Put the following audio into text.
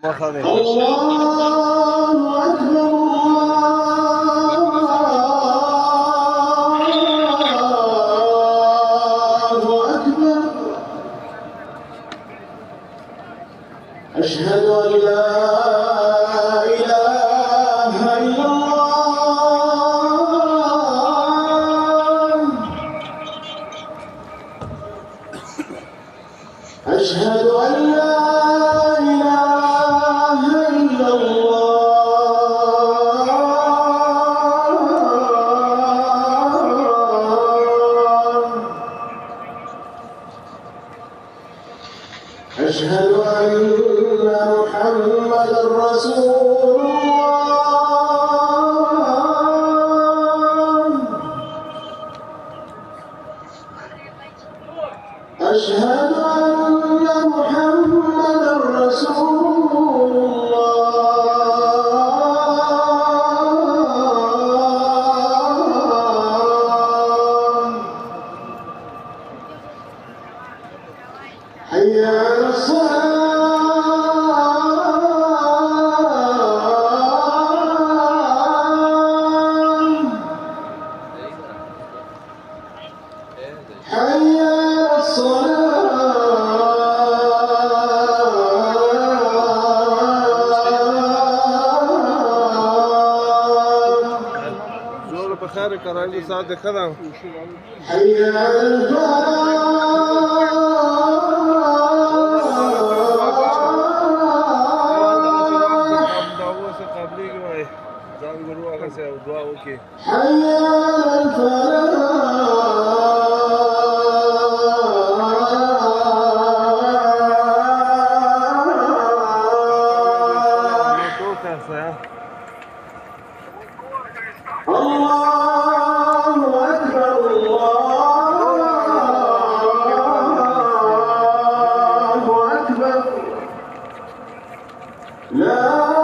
ما خالف. الله أكبر الله أكبر. أشهد أن لا إله إلا الله. أشهد أن لا إله إلا الله. أشهد أن محمدًا رسول الله. أشهد أن محمدًا رسول الله. حي على الصلاة. حي على الصلاة. زور بخير كرايم ساعة خدام. حي على حي على الفلاح. الله أكبر الله أكبر. لا